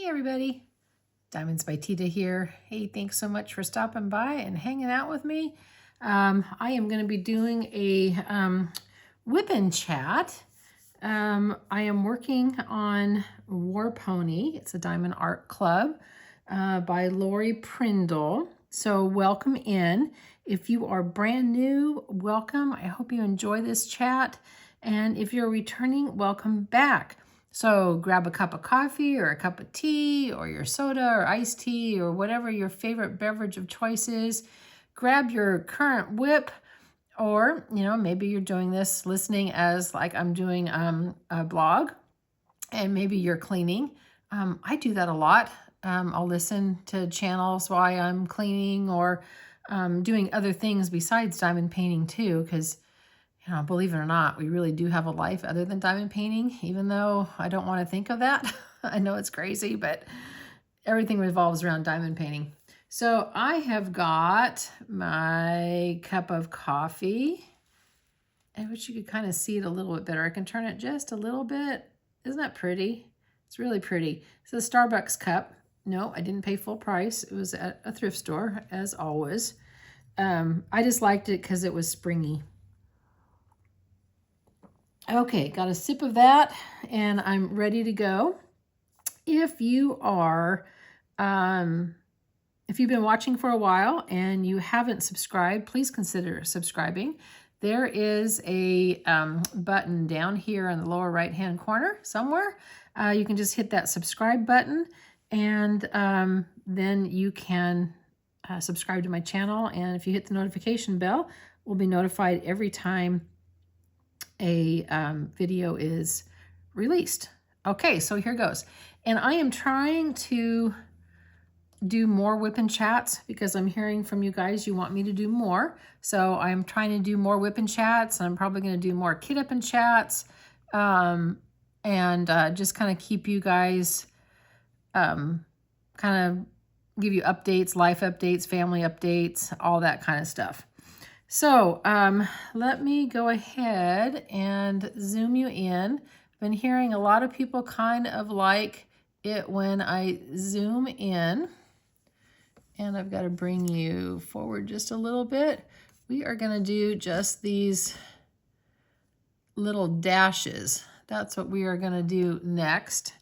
everybody, DiamondsByTeeda here. Hey, thanks so much for stopping by and hanging out with me. I am going to be doing a whip and chat. I am working on War Pony. It's a Diamond Art Club by Lori Prindle. So welcome in. If you are brand new, welcome. I hope you enjoy this chat. And if you're returning, welcome back. So grab a cup of coffee or a cup of tea or your soda or iced tea or whatever your favorite beverage of choice is. Grab your current WIP, or, you know, maybe you're doing this listening as like I'm doing a blog, and maybe you're cleaning. I do that a lot. I'll listen to channels while I'm cleaning or doing other things besides diamond painting too, because you know, believe it or not, we really do have a life other than diamond painting, even though I don't want to think of that. I know it's crazy, but everything revolves around diamond painting. So I have got my cup of coffee. I wish you could kind of see it a little bit better. I can turn it just a little bit. Isn't that pretty? It's really pretty. It's a Starbucks cup. No, I didn't pay full price. It was at a thrift store, as always. I just liked it because it was springy. Okay, got a sip of that, and I'm ready to go. If you are, if you've been watching for a while and you haven't subscribed, please consider subscribing. There is a button down here in the lower right-hand corner somewhere. You can just hit that subscribe button, and then you can subscribe to my channel. And if you hit the notification bell, we'll be notified every time a video is released. Okay, so here goes. And I am trying to do more whip and chats because I'm hearing from you guys you want me to do more. So I'm trying to do more whip and chats, and I'm probably going to do more kit up and chats, and just kind of keep you guys, kind of give you updates, life updates, family updates, all that kind of stuff. So let me go ahead and zoom you in. I've been hearing a lot of people kind of like it when I zoom in. And I've got to bring you forward just a little bit. We are going to do just these little dashes. That's what we are going to do next.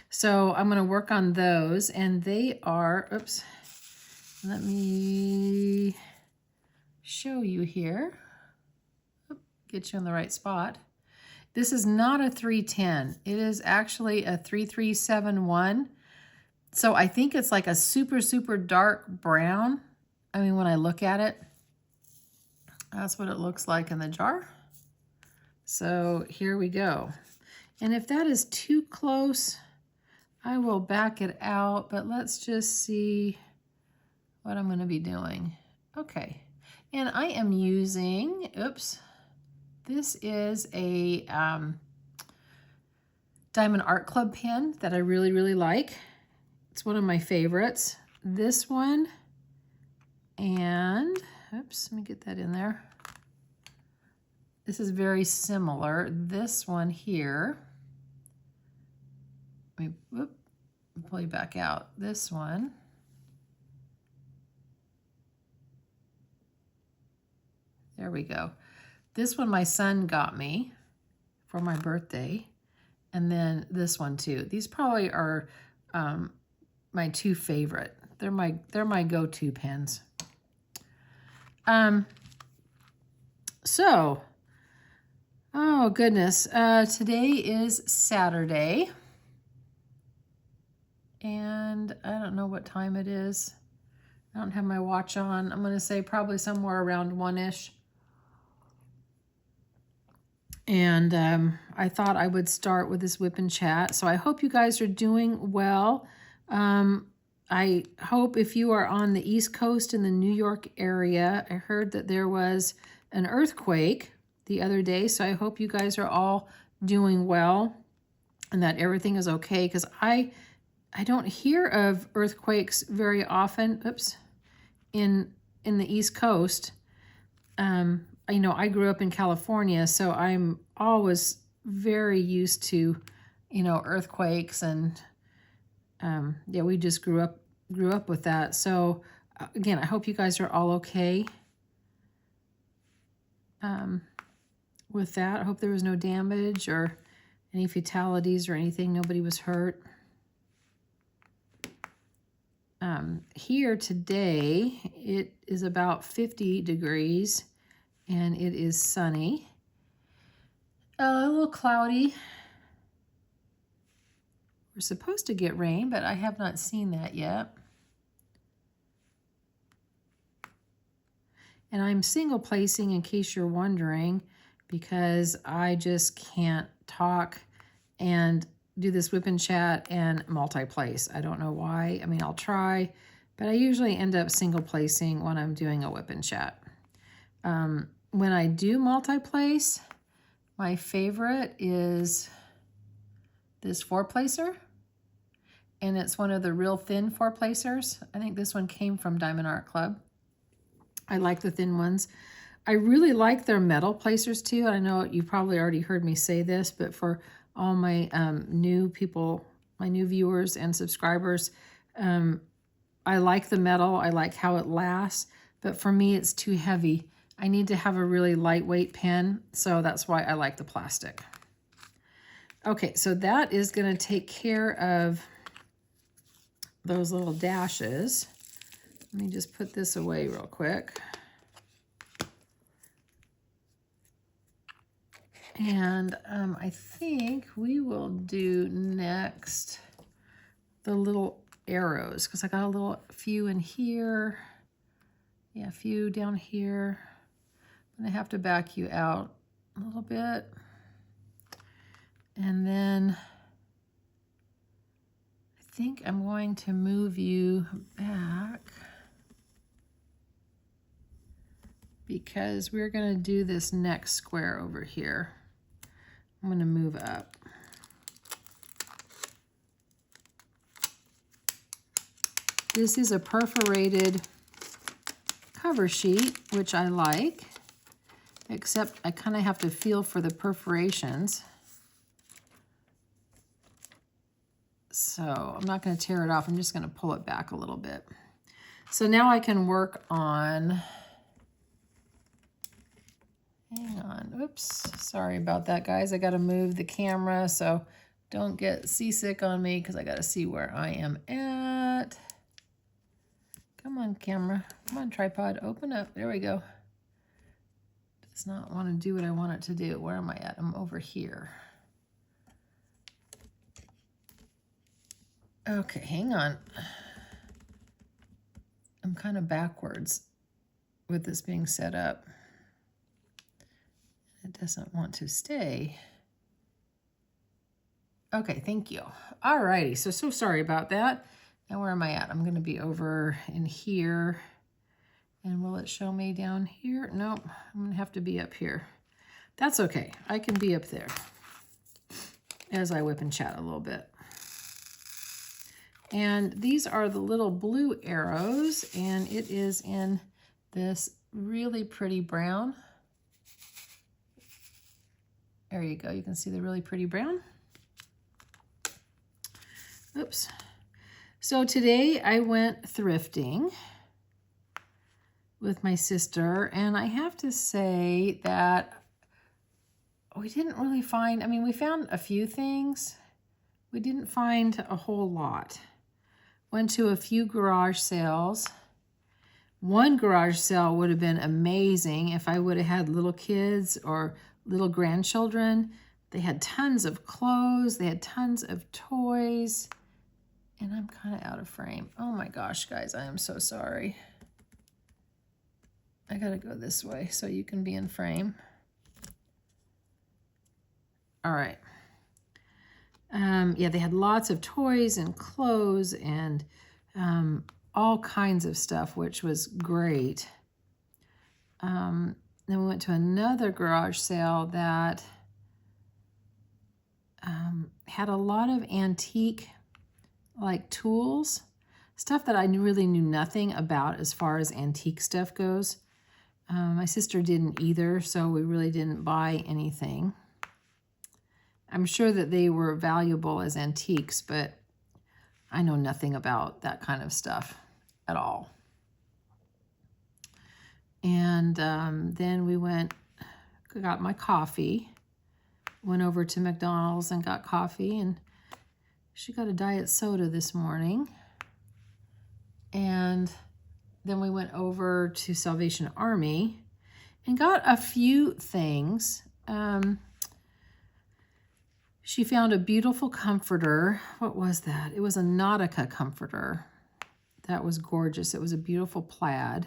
So I'm going to work on those, and they are, oops, let me show you here. Get you in the right spot. This is not a 310. It is actually a 3371. So I think it's like a super, super dark brown. I mean, when I look at it, that's what it looks like in the jar. So here we go. And if that is too close, I will back it out, but let's just see what I'm going to be doing. Okay. And I am using, oops, this is a Diamond Art Club pen that I really, really like. It's one of my favorites. This one, and, oops, let me get that in there. This is very similar. This one here, let me pull you back out. This one. There we go. This one my son got me for my birthday, and then this one too. These probably are my two favorite. They're my go-to pens. So, oh goodness, today is Saturday, and I don't know what time it is. I don't have my watch on. I'm going to say probably somewhere around 1-ish. And I thought I would start with this whip and chat. So I hope you guys are doing well. I hope if you are on the East Coast in the New York area, I heard that there was an earthquake the other day. So I hope you guys are all doing well and that everything is okay. Because I don't hear of earthquakes very often. Oops, in the East Coast. You know, I grew up in California, so I'm always very used to, you know, earthquakes and Yeah, we just grew up with that. So again, I hope you guys are all okay with that. I hope there was no damage or any fatalities or anything. Nobody was hurt. Here today, it is about 50 degrees and it is sunny. A little cloudy. We're supposed to get rain, but I have not seen that yet. And I'm single placing in case you're wondering, because I just can't talk and do this WIP and chat and multi-place. I don't know why. I mean, I'll try, but I usually end up single placing when I'm doing a WIP and chat. When I do multi-place, my favorite is this 4-placer, and it's one of the real thin 4-placers. I think this one came from Diamond Art Club. I like the thin ones. I really like their metal placers too. I know you probably already heard me say this, but for all my new people, my new viewers and subscribers, I like the metal. I like how it lasts, but for me, it's too heavy. I need to have a really lightweight pen, so that's why I like the plastic. Okay, so that is going to take care of those little dashes. Let me just put this away real quick. And I think we will do next the little arrows, because I got a few in here. Yeah, a few down here. I'm going to have to back you out a little bit. And then I think I'm going to move you back because we're going to do this next square over here. I'm going to move up. This is a perforated cover sheet, which I like, except I kind of have to feel for the perforations. So I'm not going to tear it off. I'm just going to pull it back a little bit. So now I can work on, hang on, oops, sorry about that, guys. I got to move the camera, so don't get seasick on me because I got to see where I am at. Come on, camera. Come on, tripod. Open up. There we go. Does not want to do what I want it to do. Where am I at? I'm over here. Okay, hang on. I'm kind of backwards with this being set up. It doesn't want to stay. Okay, thank you. All righty, so sorry about that. Now where am I at? I'm going to be over in here. And will it show me down here? Nope, I'm going to have to be up here. That's okay. I can be up there as I WIP and chat a little bit. And these are the little blue arrows, and it is in this really pretty brown. There you go. You can see the really pretty brown. Oops. So today I went thrifting with my sister, and I have to say that we didn't really find, I mean, we found a few things. We didn't find a whole lot. Went to a few garage sales. One garage sale would have been amazing if I would have had little kids or little grandchildren. They had tons of clothes. They had tons of toys. And I'm kind of out of frame. Oh my gosh, guys, I am so sorry. I gotta go this way so you can be in frame. All right. Yeah, they had lots of toys and clothes and all kinds of stuff, which was great. Then we went to another garage sale that had a lot of antique like tools, stuff that I really knew nothing about as far as antique stuff goes. My sister didn't either, so we really didn't buy anything. I'm sure that they were valuable as antiques, but I know nothing about that kind of stuff at all. And then we got my coffee, went over to McDonald's and got coffee, and she got a diet soda this morning. And then we went over to Salvation Army and got a few things. She found a beautiful comforter. What was that? It was a Nautica comforter. That was gorgeous. It was a beautiful plaid.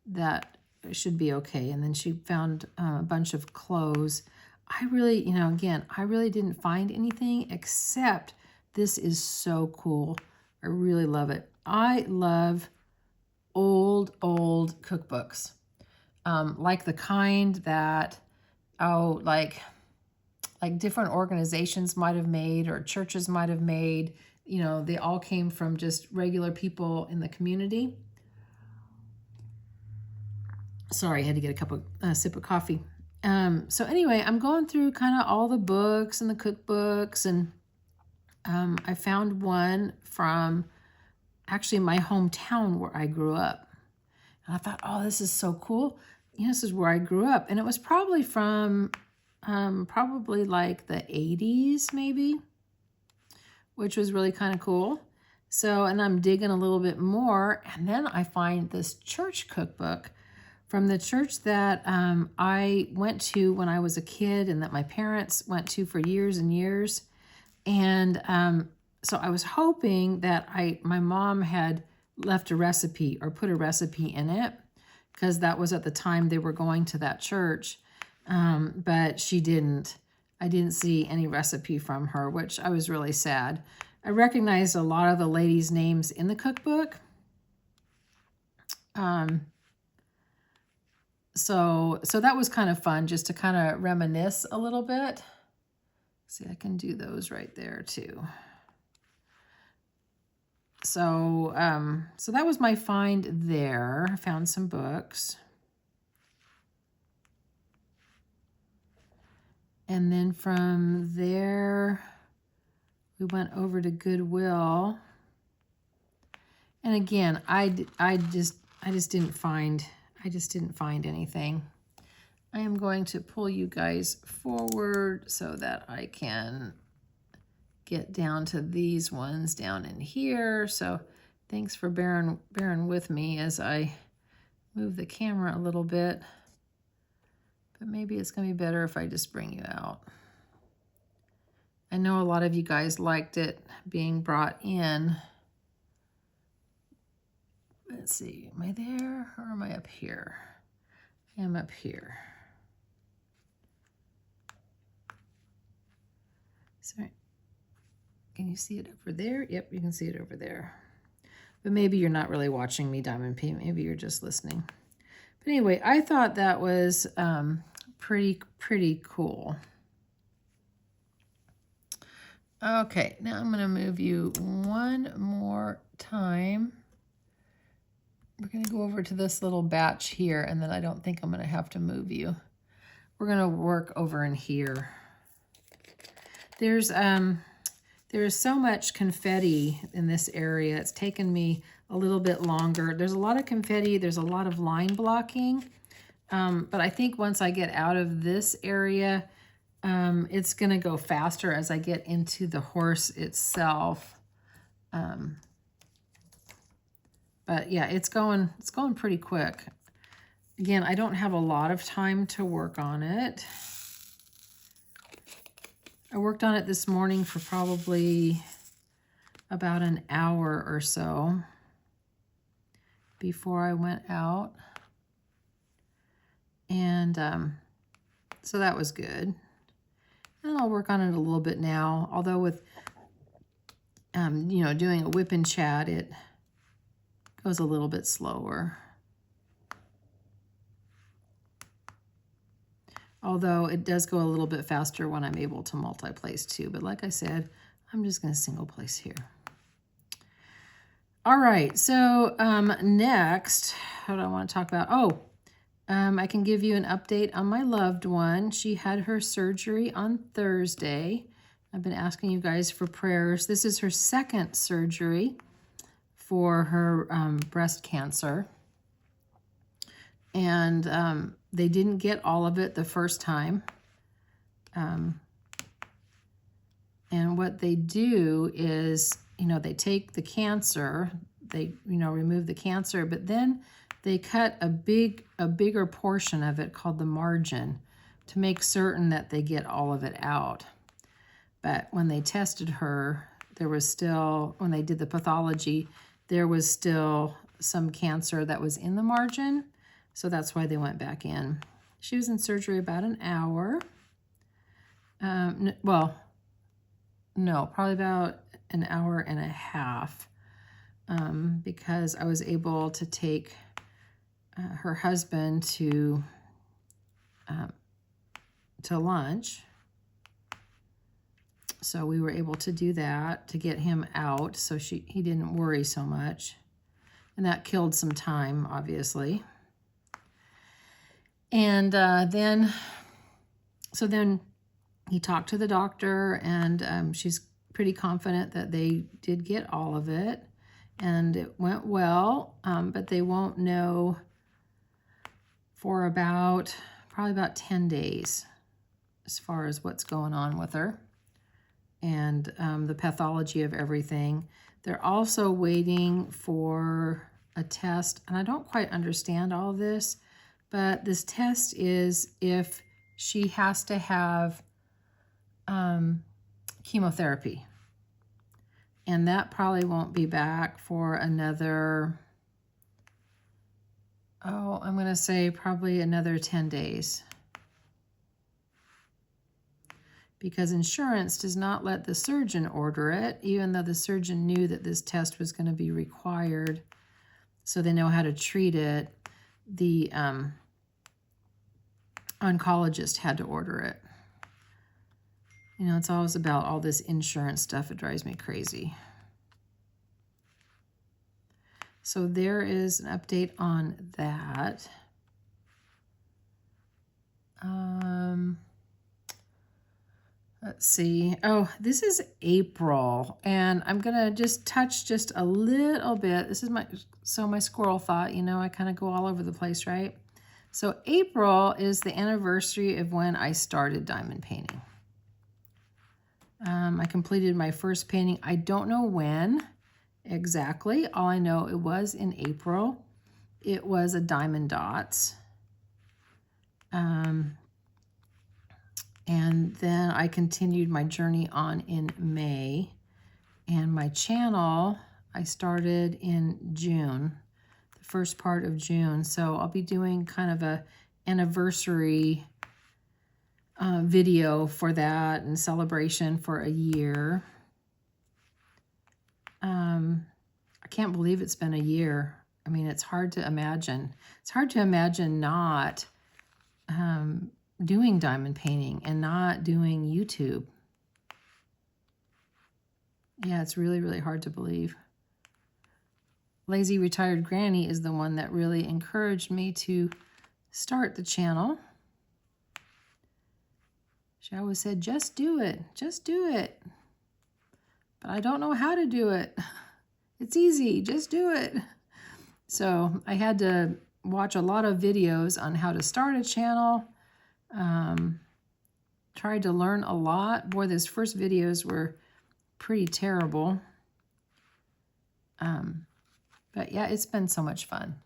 That should be okay. And then she found a bunch of clothes. I really, again, I really didn't find anything except this is so cool. I really love it. I love old cookbooks. Like the kind that, like different organizations might have made or churches might have made. They all came from just regular people in the community. Sorry, I had to get a sip of coffee. So anyway, I'm going through kind of all the books and the cookbooks, and I found one from actually my hometown where I grew up. And I thought, oh, this is so cool. This is where I grew up. And it was probably from probably like the 80s maybe, which was really kind of cool. So, and I'm digging a little bit more, and then I find this church cookbook from the church that I went to when I was a kid and that my parents went to for years and years. And so I was hoping that my mom had left a recipe or put a recipe in it, because that was at the time they were going to that church. But she didn't. I didn't see any recipe from her, which I was really sad. I recognized a lot of the ladies' names in the cookbook. So that was kind of fun, just to kind of reminisce a little bit. See, I can do those right there too. So, so that was my find there. I found some books. And then from there, we went over to Goodwill. And again, I just didn't find anything. I am going to pull you guys forward so that I can get down to these ones down in here. So thanks for bearing with me as I move the camera a little bit. But maybe it's going to be better if I just bring you out. I know a lot of you guys liked it being brought in. Let's see, am I there or am I up here? I am up here. Sorry. Can you see it over there? Yep, you can see it over there. But maybe you're not really watching me, Diamond P. Maybe you're just listening. But anyway, I thought that was pretty cool. Okay, now I'm going to move you one more time. We're going to go over to this little batch here, and then I don't think I'm going to have to move you. We're going to work over in here. There's so much confetti in this area. It's taken me a little bit longer. There's a lot of confetti. There's a lot of line blocking. But I think once I get out of this area, it's going to go faster as I get into the horse itself. But yeah, it's going pretty quick. Again, I don't have a lot of time to work on it. I worked on it this morning for probably about an hour or so before I went out. And so that was good. And I'll work on it a little bit now. Although with, doing a WIP and chat, it goes a little bit slower. Although it does go a little bit faster when I'm able to multi-place too. But like I said, I'm just going to single place here. All right, so next, what do I want to talk about? I can give you an update on my loved one. She had her surgery on Thursday. I've been asking you guys for prayers. This is her second surgery for her breast cancer. And they didn't get all of it the first time. And what they do is, you know, they take the cancer, they, you know, remove the cancer, but then they cut a bigger portion of it called the margin to make certain that they get all of it out. But when they tested her, there was still, when they did the pathology, there was still some cancer that was in the margin. So that's why they went back in. She was in surgery about an hour. Well, no, probably about an hour and a half, because I was able to take her husband to lunch. So we were able to do that to get him out so he didn't worry so much. And that killed some time, obviously. And then he talked to the doctor, and she's pretty confident that they did get all of it, and it went well, but they won't know for probably about 10 days as far as what's going on with her and the pathology of everything. They're also waiting for a test, and I don't quite understand all of this, but this test is if she has to have chemotherapy. And that probably won't be back for another, I'm going to say probably another 10 days. Because insurance does not let the surgeon order it, even though the surgeon knew that this test was going to be required, so they know how to treat it. The oncologist had to order it. You know, it's always about all this insurance stuff. It drives me crazy. So there is an update on that. Let's see. Oh, this is April, and I'm gonna just touch just a little bit. This is my squirrel thought, you know, I kind of go all over the place, right? So April is the anniversary of when I started diamond painting. I completed my first painting. I don't know when exactly. All I know, it was in April. It was a diamond dots. And then I continued my journey on in May. And my channel, I started in June, the first part of June. So I'll be doing kind of a anniversary video for that and celebration for a year. I can't believe it's been a year. I mean, it's hard to imagine. It's hard to imagine not doing diamond painting and not doing YouTube. Yeah, it's really, really hard to believe. Lazy Retired Granny is the one that really encouraged me to start the channel. She always said, just do it, just do it. But I don't know how to do it. It's easy, just do it. So I had to watch a lot of videos on how to start a channel. Tried to learn a lot. Boy, those first videos were pretty terrible. But yeah, it's been so much fun.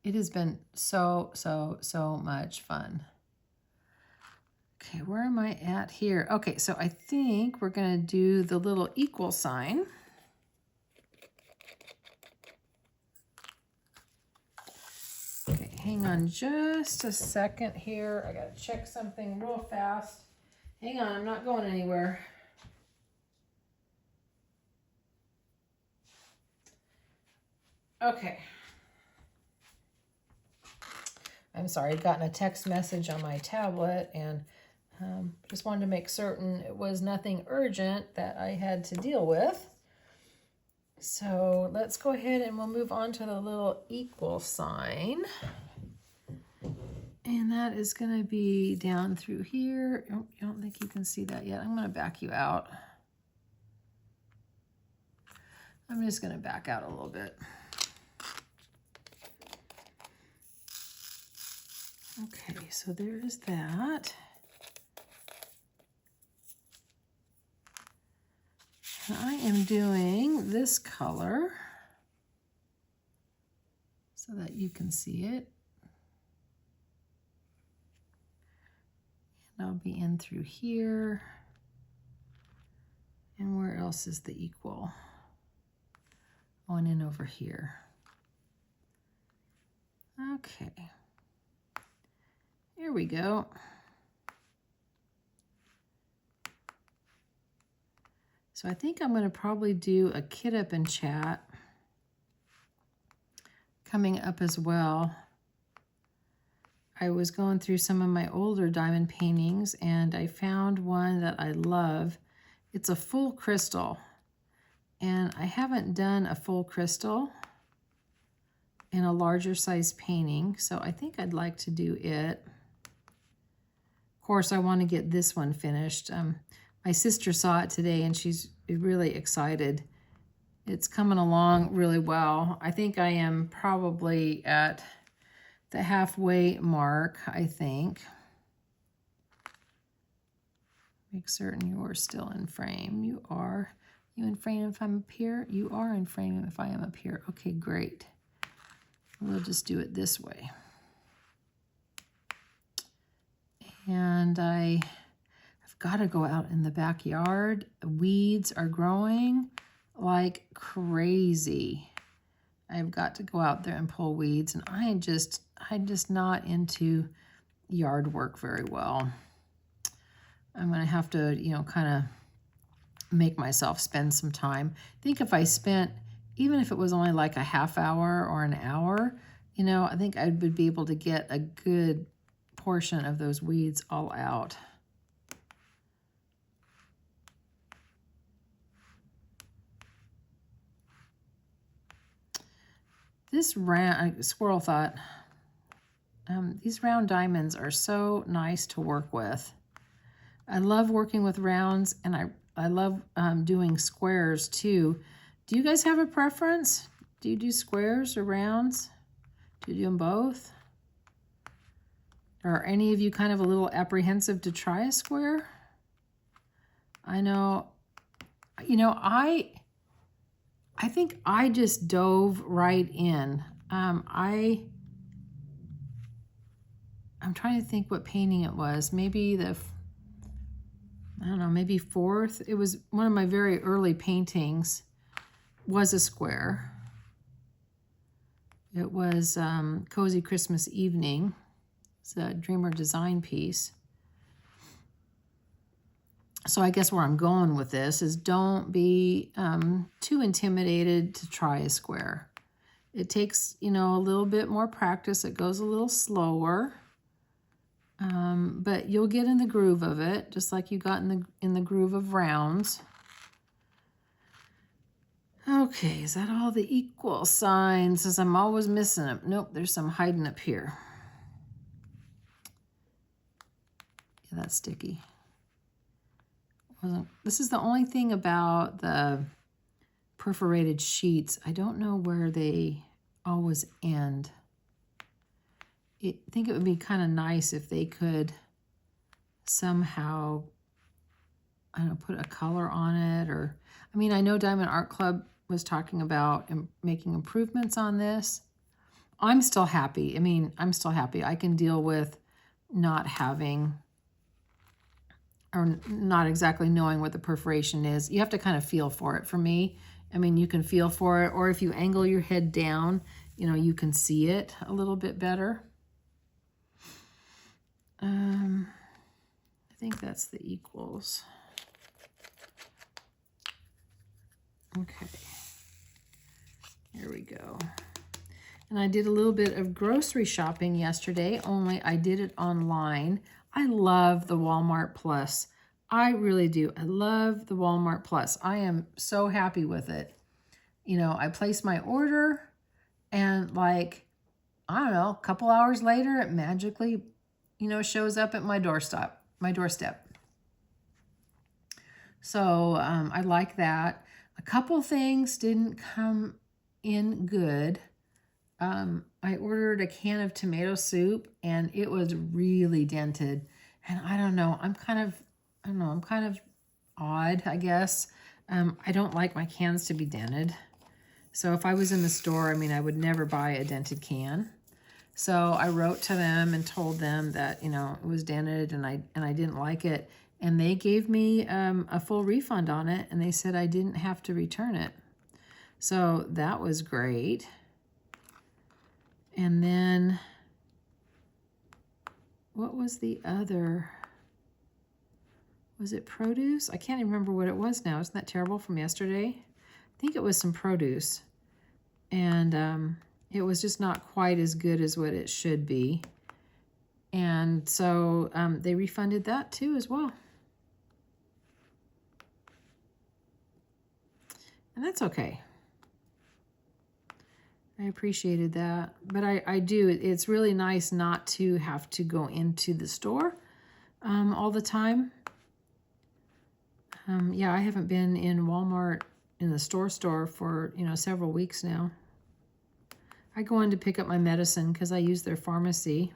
It has been so much fun. Okay, where am I at here? Okay, so I think we're going to do the little equal sign. Okay, hang on just a second here. I got to check something real fast. Hang on, I'm not going anywhere. Okay. I'm sorry, I'd gotten a text message on my tablet and just wanted to make certain it was nothing urgent that I had to deal with. So let's go ahead and we'll move on to the little equal sign. And that is going to be down through here. Oh, I don't think you can see that yet. I'm going to back you out. I'm just going to back out a little bit. Okay, so there is that. And I am doing this color so that you can see it. And I'll be in through here. And where else is the equal? On in over here. Okay. Here we go. So I think I'm going to probably do a kit up and chat coming up as well. I was going through some of my older diamond paintings and I found one that I love. It's a full crystal. And I haven't done a full crystal in a larger size painting, so I think I'd like to do it. Of course, I want to get this one finished. My sister saw it today and she's really excited. It's coming along really well. I think I am probably at the halfway mark, I think. Make certain you are still in frame. You are. You in frame if I'm up here? You are in frame if I am up here. Okay, great. We'll just do it this way. And I've got to go out in the backyard. Weeds are growing like crazy. I've got to go out there and pull weeds, and I'm just not into yard work very well. I'm going to have to, you know, kind of make myself spend some time. I think if I spent, even if it was only like a half hour or an hour, you know, I think I would be able to get a good portion of those weeds all out. This round, Squirrel thought, these round diamonds are so nice to work with. I love working with rounds, and I love doing squares too. Do you guys have a preference? Do you do squares or rounds? Do you do them both? Are any of you kind of a little apprehensive to try a square? I know, you know, I think I just dove right in. I'm trying to think what painting it was. Maybe I don't know, maybe fourth. It was one of my very early paintings was a square. It was Cozy Christmas Evening. It's a Dreamer design piece. So I guess where I'm going with this is don't be too intimidated to try a square. It takes, you know, a little bit more practice. It goes a little slower. But you'll get in the groove of it, just like you got in the groove of rounds. Okay, is that all the equal signs? As I'm always missing them. Nope, there's some hiding up here. Yeah, that's sticky. This is the only thing about the perforated sheets. I don't know where they always end. I think it would be kind of nice if they could somehow, I don't know, put a color on it. Or, I mean, I know Diamond Art Club was talking about making improvements on this. I'm still happy. I mean, I'm still happy. I can deal with not having, or not exactly knowing what the perforation is. You have to kind of feel for it. For me, I mean, you can feel for it, or if you angle your head down, you know, you can see it a little bit better. I think that's the equals. Okay, here we go. And I did a little bit of grocery shopping yesterday, only I did it online. I love the Walmart Plus. I really do. I love the Walmart Plus. I am so happy with it. You know, I place my order and like I don't know, a couple hours later, it magically, shows up at my doorstep. So I like that. A couple things didn't come in good. I ordered a can of tomato soup and it was really dented. And I don't know, I'm kind of odd, I guess. I don't like my cans to be dented. So if I was in the store, I would never buy a dented can. So I wrote to them and told them that, it was dented and I didn't like it. And they gave me a full refund on it, and they said I didn't have to return it. So that was great. And then, what was the other? Was it produce? I can't even remember what it was now. Isn't that terrible from yesterday? I think it was some produce. And it was just not quite as good as what it should be. And so they refunded that too as well. And that's okay. I appreciated that. But I do, it's really nice not to have to go into the store all the time. Yeah, I haven't been in Walmart in the store for, several weeks now. I go in to pick up my medicine because I use their pharmacy.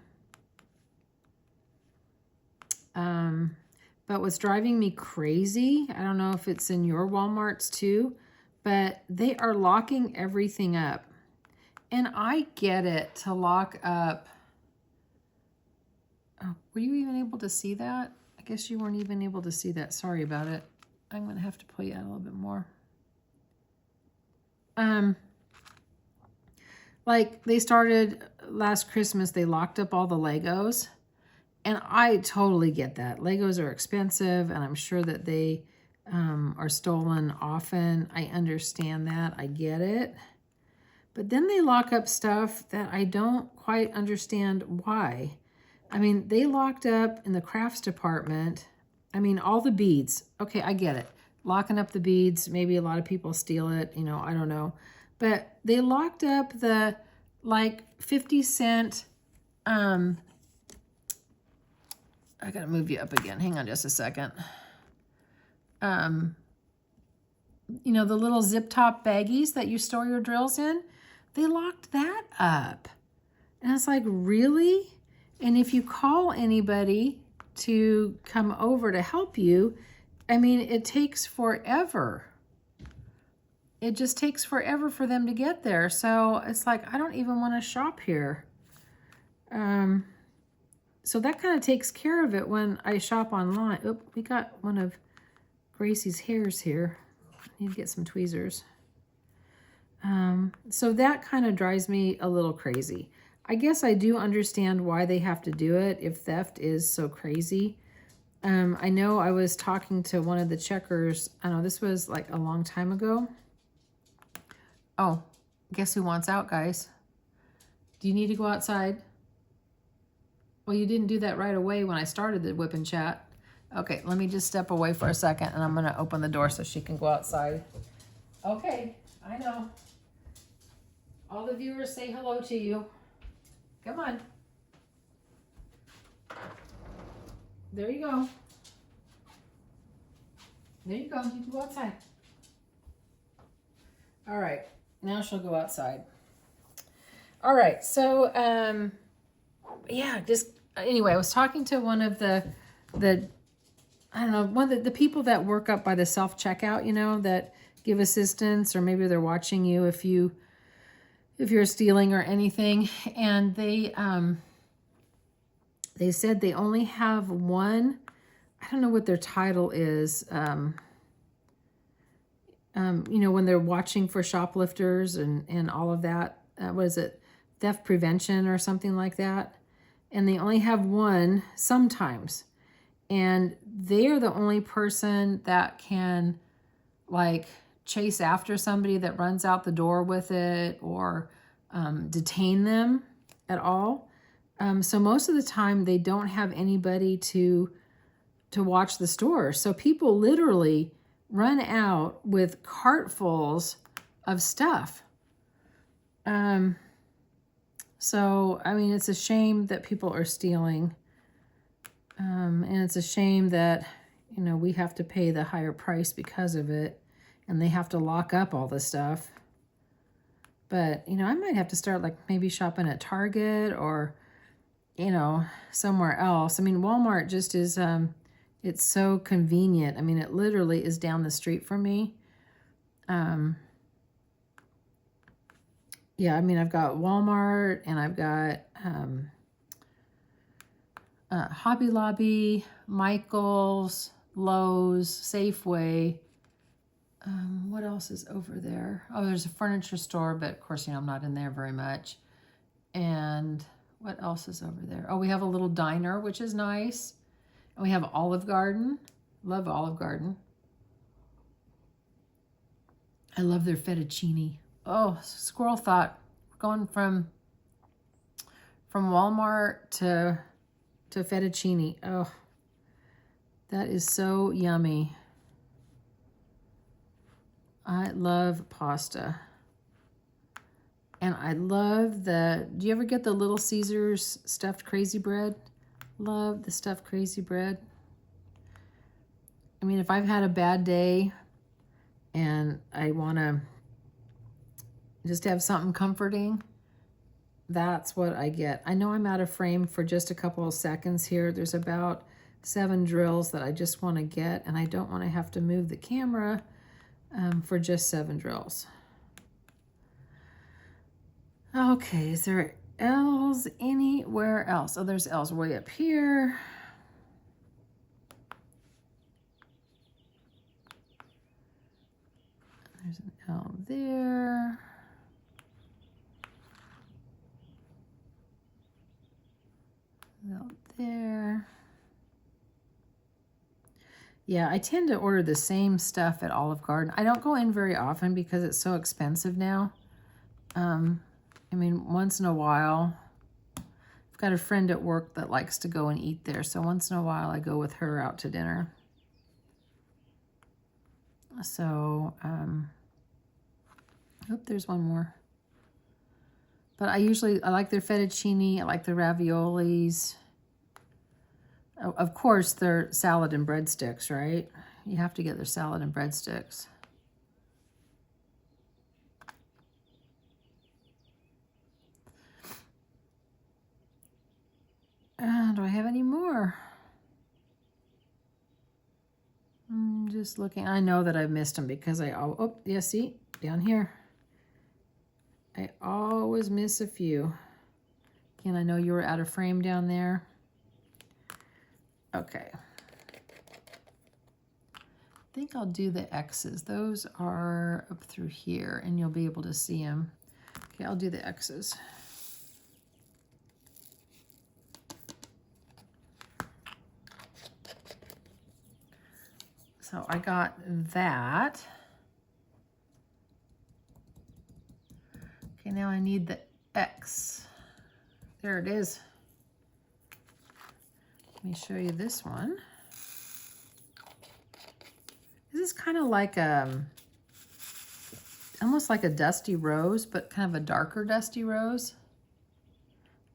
But what's driving me crazy, I don't know if it's in your Walmarts too, but they are locking everything up. And I get it to lock up. Oh, were you even able to see that? I guess you weren't even able to see that. Sorry about it. I'm going to have to pull you out a little bit more. Like they started last Christmas, they locked up all the Legos. And I totally get that. Legos are expensive, and I'm sure that they are stolen often. I understand that. I get it. But then they lock up stuff that I don't quite understand why. They locked up in the crafts department. All the beads. Okay, I get it. Locking up the beads, maybe a lot of people steal it, I don't know. But they locked up the, 50-cent, I gotta move you up again. Hang on just a second. The little zip top baggies that you store your drills in, they locked that up. And it's like, really? And if you call anybody to come over to help you, it takes forever. It just takes forever for them to get there. So it's like, I don't even want to shop here. So that kind of takes care of it when I shop online. Oop, we got one of Gracie's hairs here. I need to get some tweezers. So that kind of drives me a little crazy. I guess I do understand why they have to do it if theft is so crazy. I know I was talking to one of the checkers. I know this was like a long time ago. Oh, guess who wants out, guys? Do you need to go outside? Well, you didn't do that right away when I started the WIP and chat. Okay, let me just step away for a second, and I'm going to open the door so she can go outside. Okay, I know. All the viewers say hello to you. Come on. There you go. There you go. You can go outside. All right, now she'll go outside. All right, so yeah, just anyway, I was talking to one of the I don't know, one of the people that work up by the self-checkout, that give assistance, or maybe they're watching you if you're stealing or anything. And they said they only have one, I don't know what their title is, when they're watching for shoplifters and all of that. What is it? Theft prevention or something like that. And they only have one sometimes. And they are the only person that can chase after somebody that runs out the door with it, or detain them at all. So most of the time they don't have anybody to watch the store. So people literally run out with cartfuls of stuff. So, I mean, it's a shame that people are stealing. And it's a shame that, you know, we have to pay the higher price because of it. And they have to lock up all this stuff. But, you know, I might have to start like maybe shopping at Target or, you know, somewhere else. I mean, Walmart just is, it's so convenient. I mean, it literally is down the street from me. Yeah, I mean, I've got Walmart and I've got Hobby Lobby, Michael's, Lowe's, Safeway. What else is over there? Oh, there's a furniture store, but of course, you know, I'm not in there very much. And what else is over there? Oh, we have a little diner, which is nice. And we have Olive Garden. Love Olive Garden. I love their fettuccine. Oh, Squirrel thought we're going from Walmart to fettuccine. Oh, that is so yummy. I love pasta. And I love the, do you ever get the Little Caesars stuffed crazy bread? Love the stuffed crazy bread. I mean, if I've had a bad day and I want to just have something comforting, that's what I get. I know I'm out of frame for just a couple of seconds here. There's about 7 drills that I just want to get, and I don't want to have to move the camera for just 7 drills. Okay, is there L's anywhere else? Oh, there's L's way up here. There's an L there. Out there. Yeah, I tend to order the same stuff at Olive Garden. I don't go in very often because it's so expensive now. I mean, once in a while, I've got a friend at work that likes to go and eat there. So once in a while, I go with her out to dinner. So, oh, there's one more. But I like their fettuccine. I like their raviolis. Of course, their salad and breadsticks, right? You have to get their salad and breadsticks. Do I have any more? I'm just looking. I know that I've missed them because oh, yeah, see? Down here. I always miss a few. Again, I know you were out of frame down there. Okay. I think I'll do the X's. Those are up through here, and you'll be able to see them. Okay, I'll do the X's. So I got that. Okay, now I need the X. There it is. Let me show you this one. This is kind of like almost like a dusty rose, but kind of a darker dusty rose.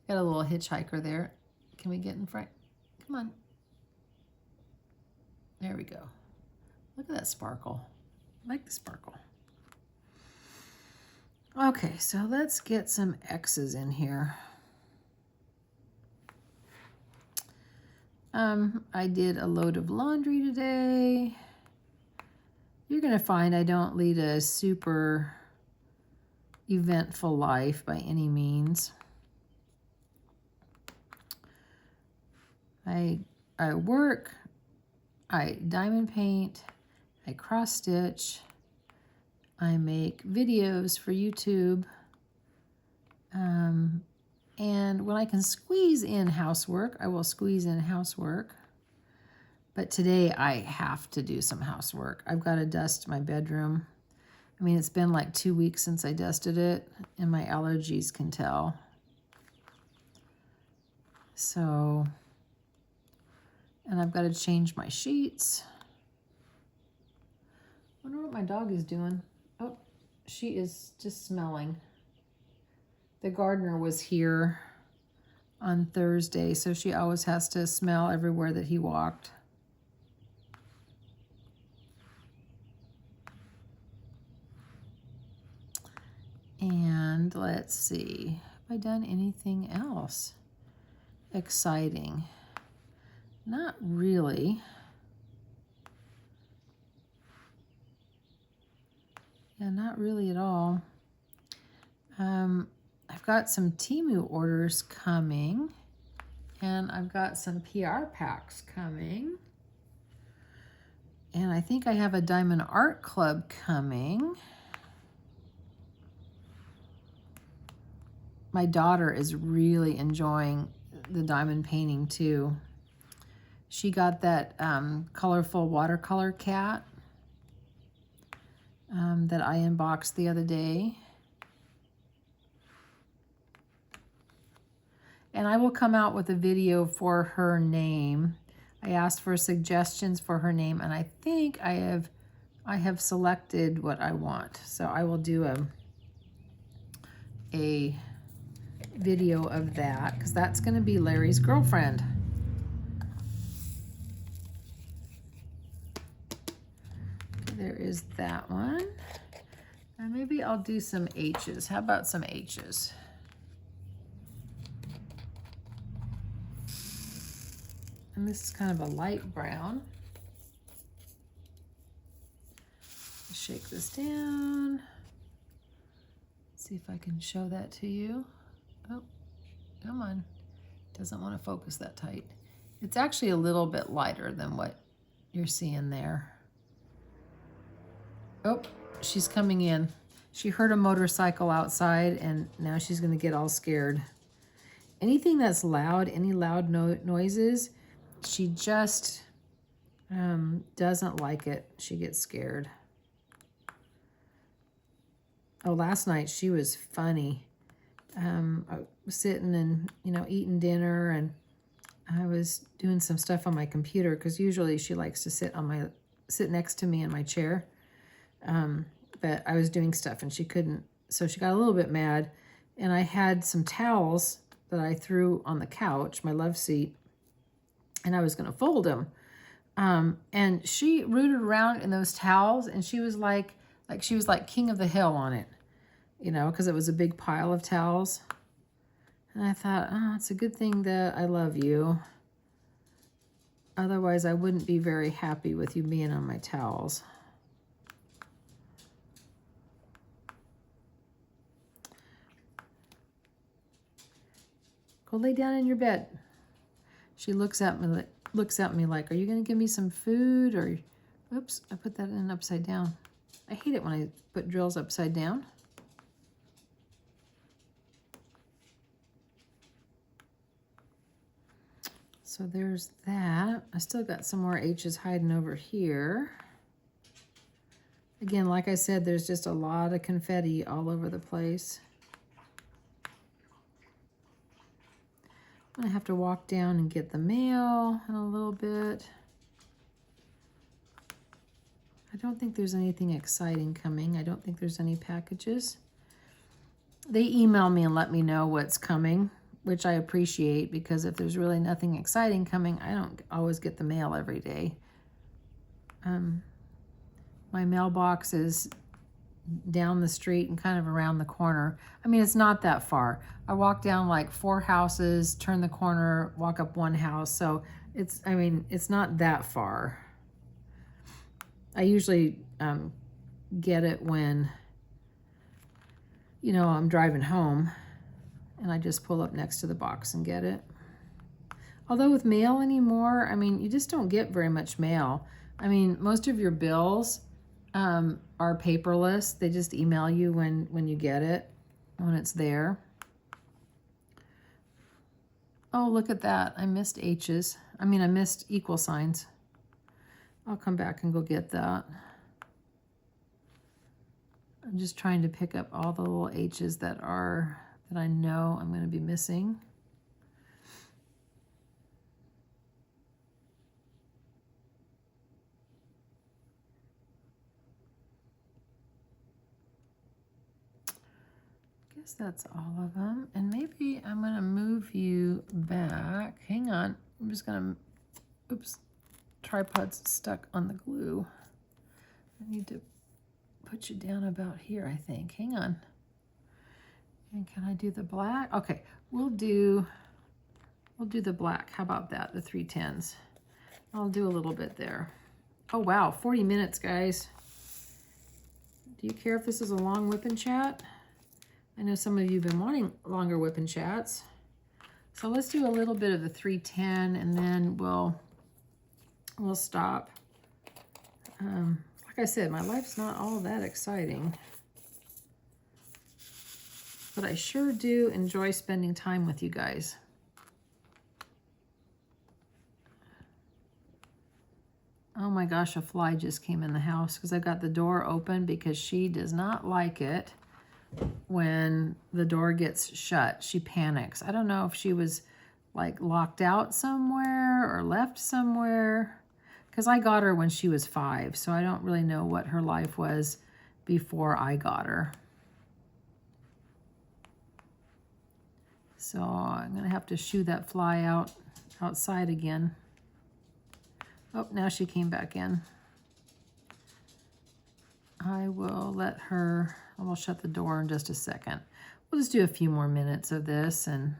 Got a little hitchhiker there. Can we get in front? Come on. There we go. Look at that sparkle. I like the sparkle. Okay, so let's get some X's in here. I did a load of laundry today. You're going to find I don't lead a super eventful life by any means. I work, I diamond paint, I cross stitch, I make videos for YouTube, and when I can squeeze in housework, I will squeeze in housework. But today I have to do some housework. I've got to dust my bedroom. I mean, it's been like 2 weeks since I dusted it, and my allergies can tell. So, and I've got to change my sheets. I wonder what my dog is doing. Oh, she is just smelling. The gardener was here on Thursday, so she always has to smell everywhere that he walked. And let's see, have I done anything else exciting? Not really. Yeah, not really at all. I've got some Temu orders coming, and I've got some PR packs coming. And I think I have a Diamond Art Club coming. My daughter is really enjoying the diamond painting too. She got that colorful watercolor cat that I unboxed the other day. And I will come out with a video for her name. I asked for suggestions for her name, and I think I have selected what I want. So I will do a video of that, because that's going to be Larry's girlfriend. Okay, there is that one. And maybe I'll do some H's. How about some H's? And this is kind of a light brown. Shake this down. See if I can show that to you. Oh, come on. Doesn't want to focus that tight. It's actually a little bit lighter than what you're seeing there. Oh, she's coming in. She heard a motorcycle outside, and now she's going to get all scared. Anything that's loud, any loud noises, she just doesn't like it. She gets scared. Oh, last night she was funny. I was sitting and, eating dinner, and I was doing some stuff on my computer, because usually she likes to sit next to me in my chair. But I was doing stuff and she couldn't, so she got a little bit mad, and I had some towels that I threw on the couch, my love seat, and I was going to fold them. And she rooted around in those towels, and she was like she was like king of the hill on it, because it was a big pile of towels. And I thought, oh, it's a good thing that I love you. Otherwise, I wouldn't be very happy with you being on my towels. Go lay down in your bed. She looks at me like, are you going to give me some food? Or, oops, I put that in upside down. I hate it when I put drills upside down. So there's that. I still got some more H's hiding over here. Again, like I said, there's just a lot of confetti all over the place. I have to walk down and get the mail in a little bit. I don't think there's anything exciting coming. I don't think there's any packages. They email me and let me know what's coming, which I appreciate, because if there's really nothing exciting coming, I don't always get the mail every day. My mailbox is down the street and kind of around the corner. I mean, it's not that far. I walk down like 4 houses, turn the corner, walk up 1 house. So it's not that far. I usually get it when, I'm driving home, and I just pull up next to the box and get it. Although with mail anymore, you just don't get very much mail. Most of your bills are paperless. They just email you when you get it, when it's there. Oh, look at that. I missed H's. I missed equal signs. I'll come back and go get that. I'm just trying to pick up all the little H's that I know I'm going to be missing. guess that's all of them. And maybe I'm going to move you back. Hang on. I'm just going to, oops, tripod's stuck on the glue. I need to put you down about here, I think. Hang on. And can I do the black? Okay, we'll do the black. How about that? The 310s. I'll do a little bit there. Oh wow, 40 minutes, guys. Do you care if this is a long whip and chat? I know some of you have been wanting longer whip and chats. So let's do a little bit of the 310 and then we'll stop. Like I said, my life's not all that exciting. But I sure do enjoy spending time with you guys. Oh my gosh, a fly just came in the house because I got the door open because she does not like it when the door gets shut. She panics. I don't know if she was like locked out somewhere or left somewhere because I got her when she was 5, so I don't really know what her life was before I got her. So I'm gonna have to shoo that fly outside again. Oh, now she came back in. I will let her, I will shut the door in just a second. We'll just do a few more minutes of this and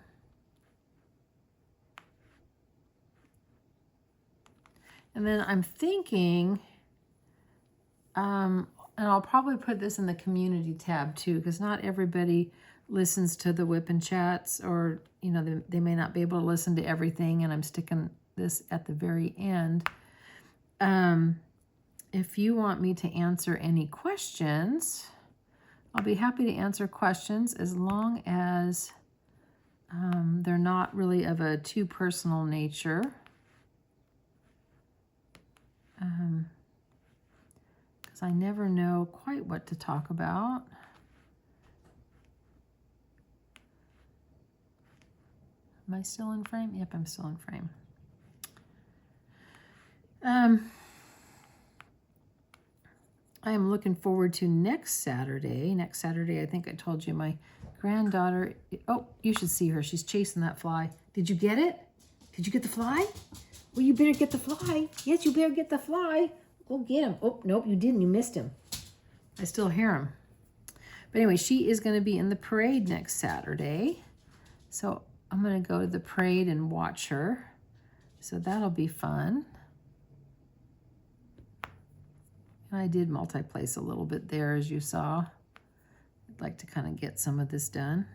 then I'm thinking, and I'll probably put this in the community tab too, because not everybody listens to the whip and chats, or, you know, they may not be able to listen to everything, and I'm sticking this at the very end. If you want me to answer any questions, I'll be happy to answer questions as long as they're not really of a too personal nature. Because I never know quite what to talk about. Am I still in frame? Yep, I'm still in frame. I am looking forward to next Saturday. Next Saturday, I think I told you my granddaughter, oh, you should see her. She's chasing that fly. Did you get it? Did you get the fly? Well, you better get the fly. Yes, you better get the fly. Go get him. Oh, nope, you didn't. You missed him. I still hear him. But anyway, she is going to be in the parade next Saturday. So I'm going to go to the parade and watch her. So that'll be fun. And I did multi-place a little bit there, as you saw. I'd like to kind of get some of this done.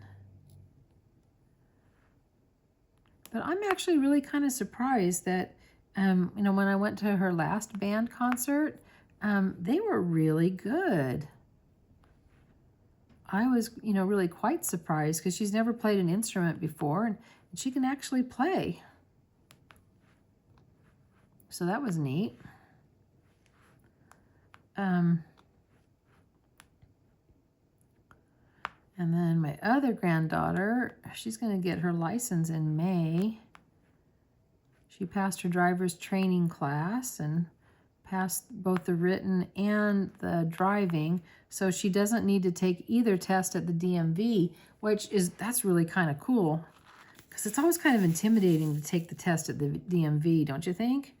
But I'm actually really kind of surprised that, you know, when I went to her last band concert, they were really good. I was, you know, really quite surprised because she's never played an instrument before, and she can actually play. So that was neat. And then my other granddaughter, she's going to get her license in May. She passed her driver's training class and passed both the written and the driving. So she doesn't need to take either test at the DMV, that's really kind of cool. Because it's always kind of intimidating to take the test at the DMV, don't you think?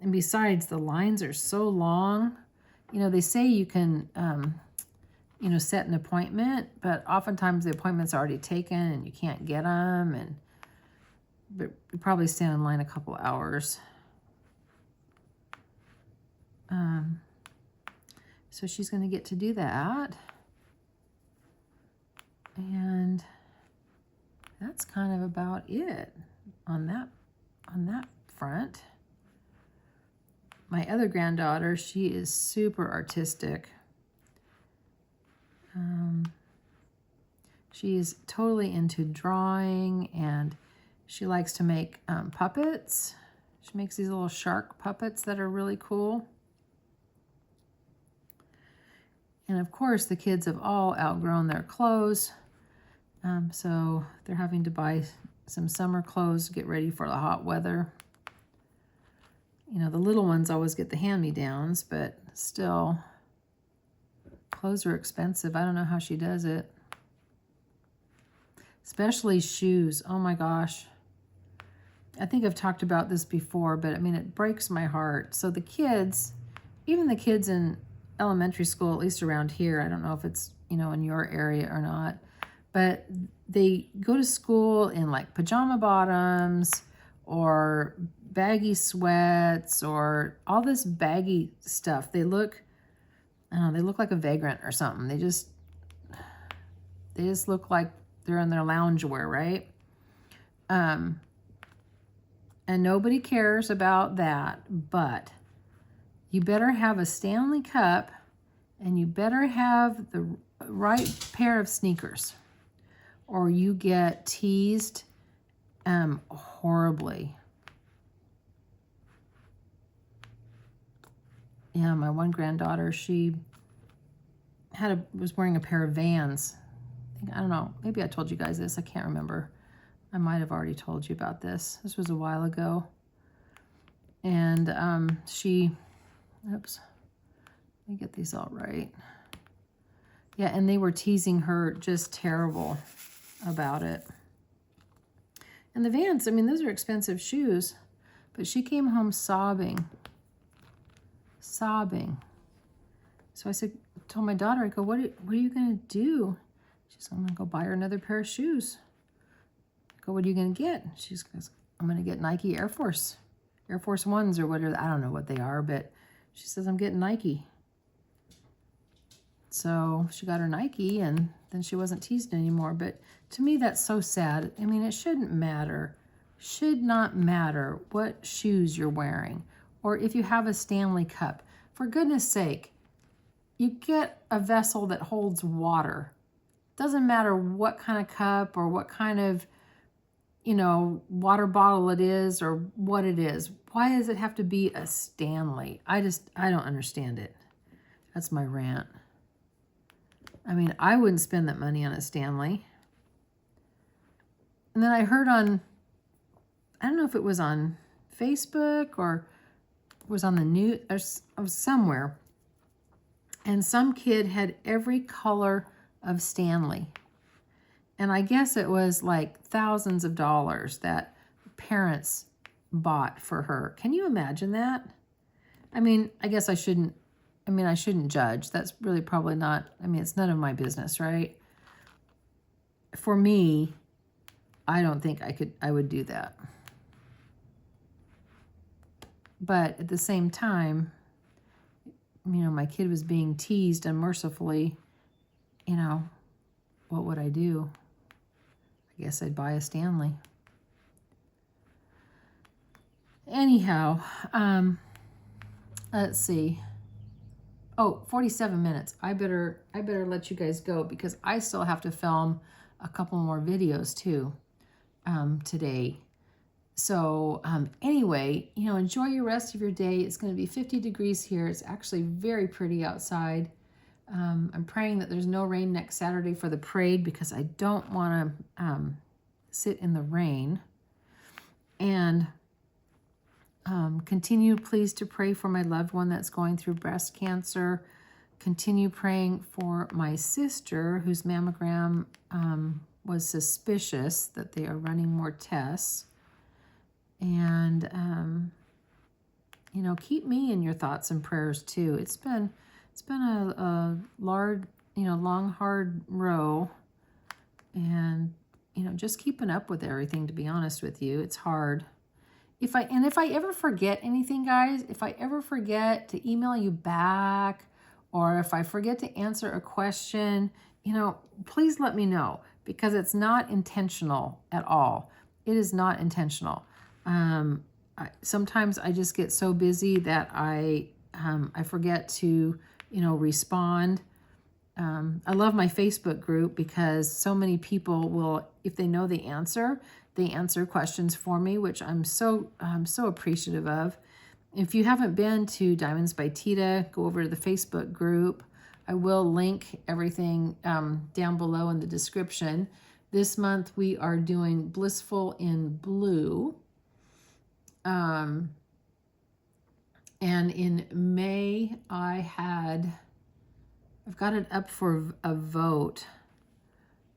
And besides, the lines are so long. You know, they say you can, you know, set an appointment, but oftentimes the appointment's already taken and you can't get them, but you probably stand in line a couple hours. So she's going to get to do that. And that's kind of about it on that front. My other granddaughter, she is super artistic. She is totally into drawing, and she likes to make puppets. She makes these little shark puppets that are really cool. And of course, the kids have all outgrown their clothes. So they're having to buy some summer clothes to get ready for the hot weather. You know, the little ones always get the hand-me-downs, but still, clothes are expensive. I don't know how she does it. especially shoes. Oh my gosh. I think I've talked about this before, but I mean, it breaks my heart. So the kids, even the kids in elementary school, at least around here, I don't know if it's, you know, in your area or not, but they go to school in like pajama bottoms or baggy sweats or all this baggy stuff. They look, I don't know, they look like a vagrant or something. They just look like they're in their loungewear, right? And nobody cares about that, but you better have a Stanley Cup and you better have the right pair of sneakers or you get teased horribly. Yeah, my one granddaughter, she was wearing a pair of Vans. I don't know, maybe I told you guys this, I can't remember. I might have already told you about this. This was a while ago. And oops, let me get these all right. Yeah, and they were teasing her just terrible about it. And the Vans, I mean, those are expensive shoes, but she came home sobbing. So I told my daughter, I go, what are you gonna do? She's like, I'm gonna go buy her another pair of shoes. I go, what are you gonna get? She goes, I'm gonna get Nike Air Force Ones or whatever. I don't know what they are, but she says, I'm getting Nike. So she got her Nike and then she wasn't teased anymore. But to me, that's so sad. I mean, it shouldn't matter. Should not matter what shoes you're wearing or if you have a Stanley Cup. For goodness sake, you get a vessel that holds water. Doesn't matter what kind of cup or what kind of, you know, water bottle it is or what it is. Why does it have to be a Stanley? I don't understand it. That's my rant. I mean, I wouldn't spend that money on a Stanley. And then I heard on, I don't know if it was on Facebook or it was on the news or somewhere. And some kid had every color of Stanley. And I guess it was like thousands of dollars that parents bought for her. Can you imagine that? I mean, I guess I shouldn't judge. That's really probably not, I mean, it's none of my business, right? For me, I don't think I would do that. But at the same time, you know, my kid was being teased unmercifully. You know, what would I do? I guess I'd buy a Stanley. Anyhow, let's see. Oh, 47 minutes. I better let you guys go because I still have to film a couple more videos too today. So anyway, you know, enjoy your rest of your day. It's going to be 50 degrees here. It's actually very pretty outside. I'm praying that there's no rain next Saturday for the parade because I don't want to sit in the rain. And continue, please, to pray for my loved one that's going through breast cancer. Continue praying for my sister whose mammogram was suspicious, that they are running more tests. And, you know, keep me in your thoughts and prayers too. It's been a long, hard row. And, you know, just keeping up with everything, to be honest with you. It's hard. If I ever forget anything, guys, if I ever forget to email you back, or if I forget to answer a question, you know, please let me know, because it's not intentional at all. It is not intentional. Sometimes I just get so busy that I forget to, you know, respond. I love my Facebook group because so many people will, if they know the answer, they answer questions for me, which I'm so appreciative of. If you haven't been to Diamonds by Teeda, go over to the Facebook group. I will link everything down below in the description. This month we are doing Blissful in Blue. And in May I've got it up for a vote.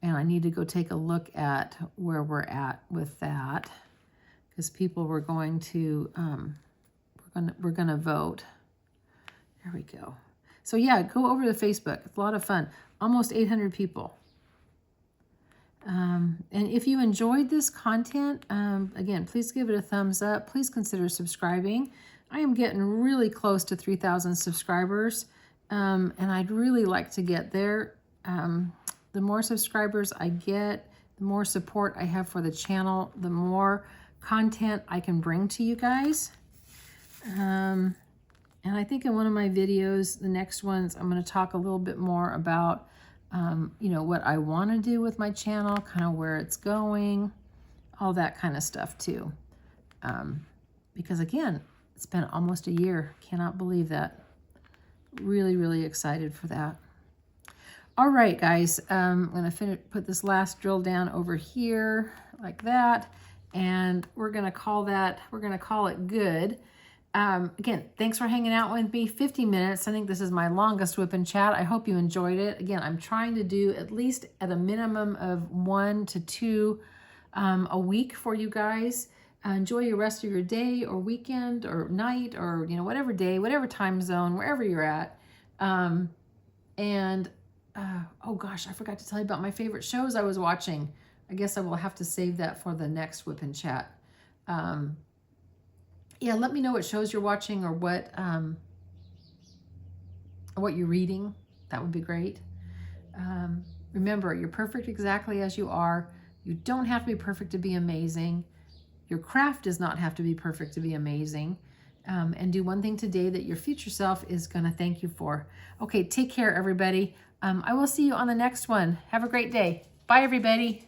And I need to go take a look at where we're at with that, because people were going to, we're gonna vote. There we go. So yeah, go over to Facebook. It's a lot of fun. Almost 800 people. And if you enjoyed this content, again, please give it a thumbs up. Please consider subscribing. I am getting really close to 3,000 subscribers, and I'd really like to get there. The more subscribers I get, the more support I have for the channel, the more content I can bring to you guys. And I think in one of my videos, the next ones, I'm going to talk a little bit more about, you know, what I want to do with my channel, kind of where it's going, all that kind of stuff too. Because again, it's been almost a year. Cannot believe that. Really, really excited for that. All right, guys, I'm going to put this last drill down over here like that. And we're going to call it good. Again, thanks for hanging out with me. 50 minutes. I think this is my longest WIP and chat. I hope you enjoyed it. Again, I'm trying to do at least at a minimum of 1 to 2 a week for you guys. Enjoy your rest of your day or weekend or night or, you know, whatever day, whatever time zone, wherever you're at. Oh gosh, I forgot to tell you about my favorite shows I was watching. I guess I will have to save that for the next WIP and chat. Yeah, let me know what shows you're watching or what you're reading. That would be great. Remember, you're perfect exactly as you are. You don't have to be perfect to be amazing. Your craft does not have to be perfect to be amazing. And do one thing today that your future self is going to thank you for. Okay, take care, everybody. I will see you on the next one. Have a great day. Bye, everybody.